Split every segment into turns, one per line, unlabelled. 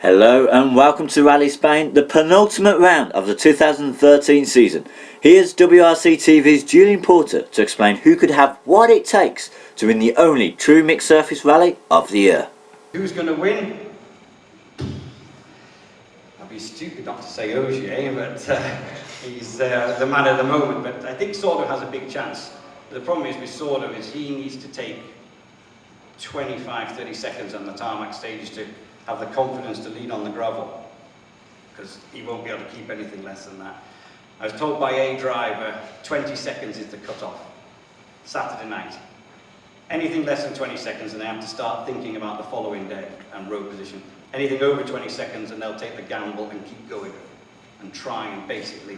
Hello and welcome to Rally Spain, the penultimate round of the 2013 season. Here's WRC TV's Julian to explain who could have what it takes to win the only true mixed surface rally of the year.
Who's going to win? I'd be stupid not to say Ogier, but he's the man at the moment. But I think Sordo has a big chance. The problem is with Sordo is he needs to take 25-30 seconds on the tarmac stages to have the confidence to lead on the gravel, because he won't be able to keep anything less than that. I was told by a driver 20 seconds is the cut-off Saturday night. Anything less than 20 seconds and they have to start thinking about the following day and road position. Anything over 20 seconds and they'll take the gamble and keep going and try and basically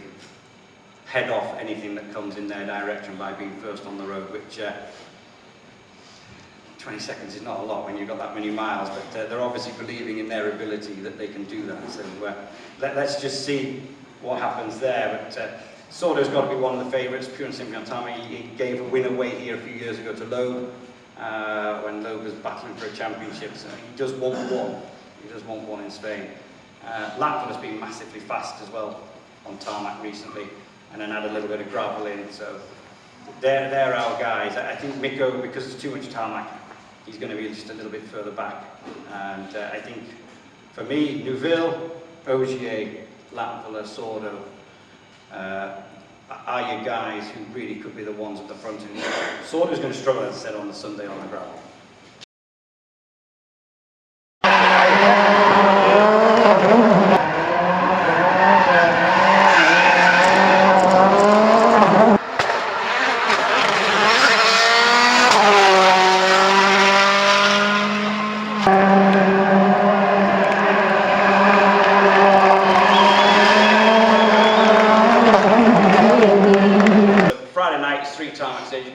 head off anything that comes in their direction by being first on the road, which 20 seconds is not a lot when you've got that many miles, but they're obviously believing in their ability that they can do that. So let's just see what happens there. But Sordo's got to be one of the favourites, pure and simply on time. He gave a win away here a few years ago to Loeb, when Loeb was battling for a championship. So he does want one. He does want one in Spain. Lapton has been massively fast as well on tarmac recently, and then had a little bit of gravel in. So they're our guys. I think Mikko, because it's too much tarmac, he's going to be just a little bit further back. And I think, for me, Neuville, Ogier, Latvala, Sordo are your guys who really could be the ones at the front. And Sordo's going to struggle, as I said, on the Sunday on the gravel.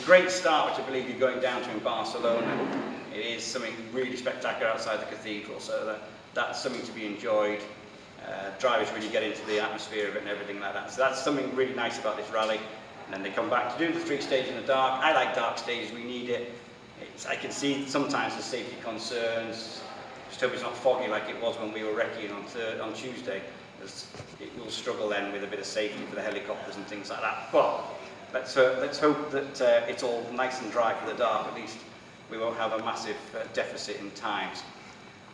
Great start, which I believe you're going down to in Barcelona. It is something really spectacular outside the cathedral, so that's something to be enjoyed. Drivers really get into the atmosphere of it and everything like that. So that's something really nice about this rally. And then they come back to do the street stage in the dark. I like dark stages, we need it. I can see sometimes the safety concerns. Just hope it's not foggy like it was when we were wrecking on Tuesday. It will struggle then with a bit of safety for the helicopters and things like that. But let's hope that it's all nice and dry for the dark. At least we won't have a massive deficit in times.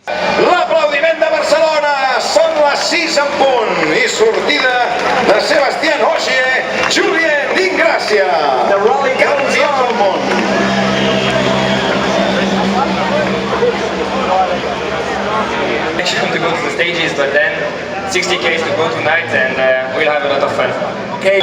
L'aplaudiment de Barcelona, són les 6 en punt i sortida de Sebastián Ogier, Julian d'Ingràcia.
The rally comes on.
To go to the stages, but then 60 k's to go tonight, and we'll have a lot of fun. Okay.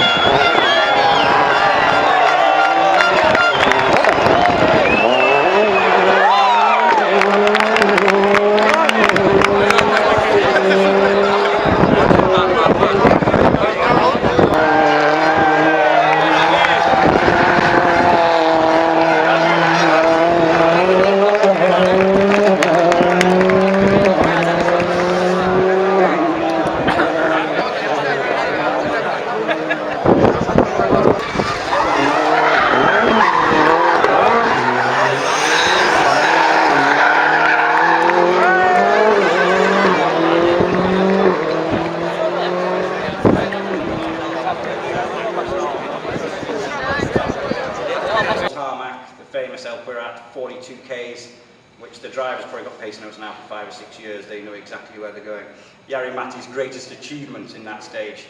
We're at 42 k's, which the drivers probably got pacing us now for 5 or 6 years. They know exactly where they're going. Jari Matti's greatest achievement in that stage,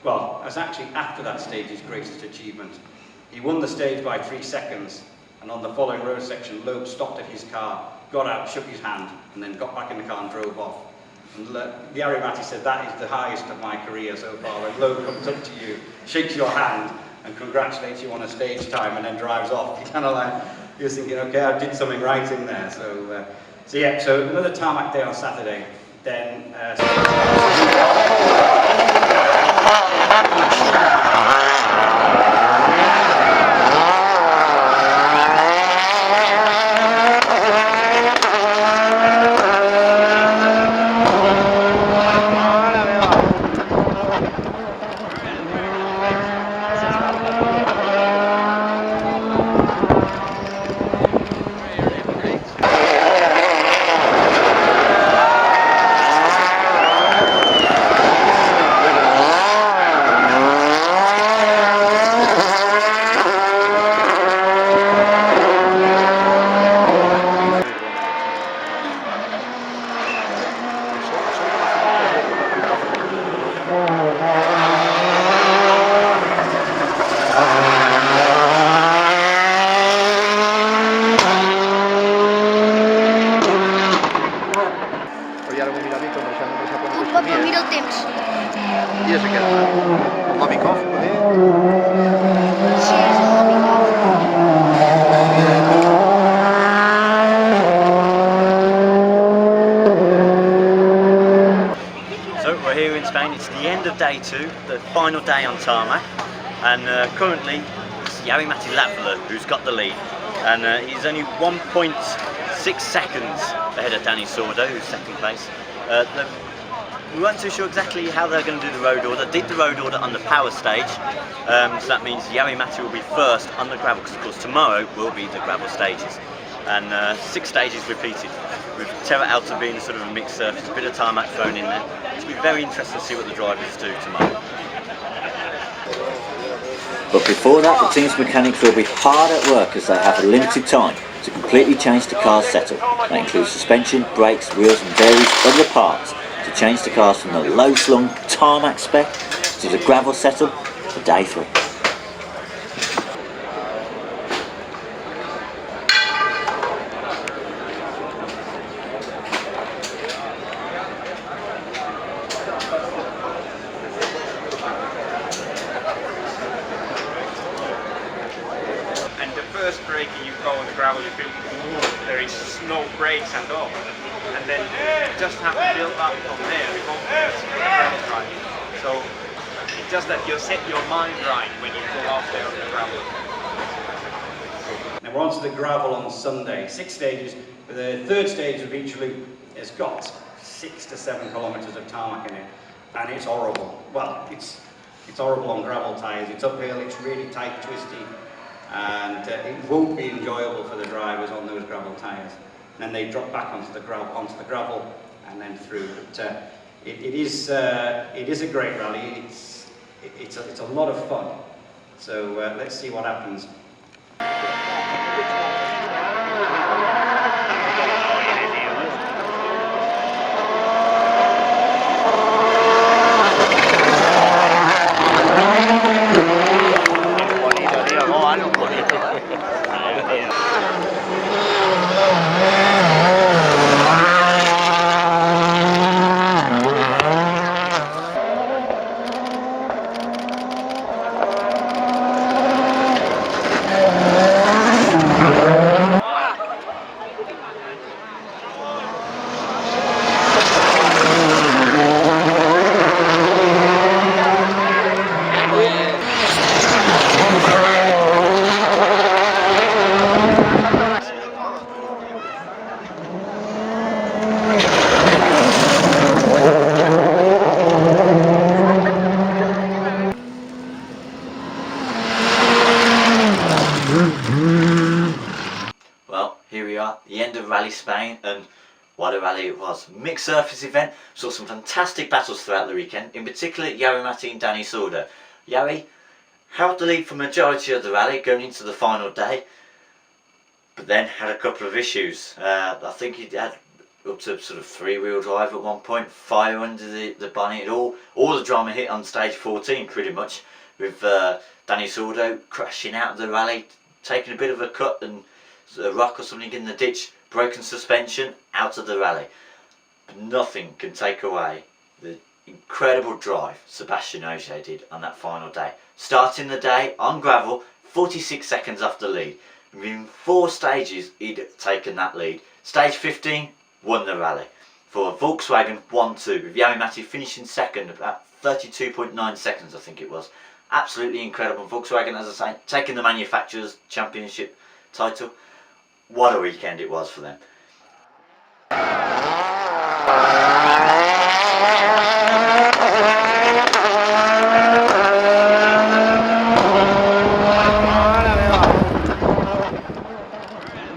well, it was actually after that stage his greatest achievement. He won the stage by 3 seconds, and on the following road section, Loeb stopped at his car, got out, shook his hand, and then got back in the car and drove off. And Jari Matti said, that is the highest of my career so far, when Loeb comes up to you, shakes your hand, and congratulates you on a stage time, and then drives off. You kind of like, you're thinking, okay, I did something right in there. So yeah, so another tarmac day on Saturday. Then
2, the final day on tarmac, and currently it's Jari-Matti Latvala who's got the lead, and he's only 1.6 seconds ahead of Danny Sordo, who's second place. We weren't too sure exactly how they're going to do the road order. Did the road order on the power stage, so that means Jari-Matti will be first on the gravel, because of course tomorrow will be the gravel stages, and 6 stages repeated, with Terra Alta being sort of a mixed surface, a bit of tarmac thrown in there. It'll be very interesting to see what the drivers do tomorrow. But before that, the team's mechanics will be hard at work as they have a limited time to completely change the car's setup. That includes suspension, brakes, wheels and various other parts to change the cars from the low-slung tarmac spec to the gravel setup for day 3.
And the first braking you go on the gravel, you feel there is no brakes at all. And then you just have to build up from there the confidence in the gravel driving. So it's just that you set your mind right when you pull off there on the gravel.
Now we're on to the gravel on Sunday. 6 stages, but the third stage of each loop has got 6 to 7 kilometres of tarmac in it, and it's horrible. Well, it's horrible on gravel tyres. It's uphill, it's really tight, twisty, and it won't be enjoyable for the drivers on those gravel tyres. Then they drop back onto the gravel, and then through. But it is a great rally. It's a lot of fun. So let's see what happens.
Well, here we are, the end of Rally Spain, and what a rally it was. Mixed surface event, saw some fantastic battles throughout the weekend, in particular Jari-Matti and Danny Sordo. Jari held the lead for majority of the rally going into the final day, but then had a couple of issues. I think he had up to sort of 3-wheel drive at one point, fire under the bonnet, all the drama hit on stage 14 pretty much, with Danny Sordo crashing out of the rally, taking a bit of a cut and a rock or something in the ditch, broken suspension, out of the rally. But nothing can take away the incredible drive Seb Ogier did on that final day. Starting the day on gravel, 46 seconds off the lead. Within 4 stages he'd taken that lead. Stage 15 won the rally for Volkswagen 1-2, with Jari-Matti finishing second, about 32.9 seconds I think it was. Absolutely incredible. Volkswagen, as I say, taking the manufacturers' championship title. What a weekend it was for them.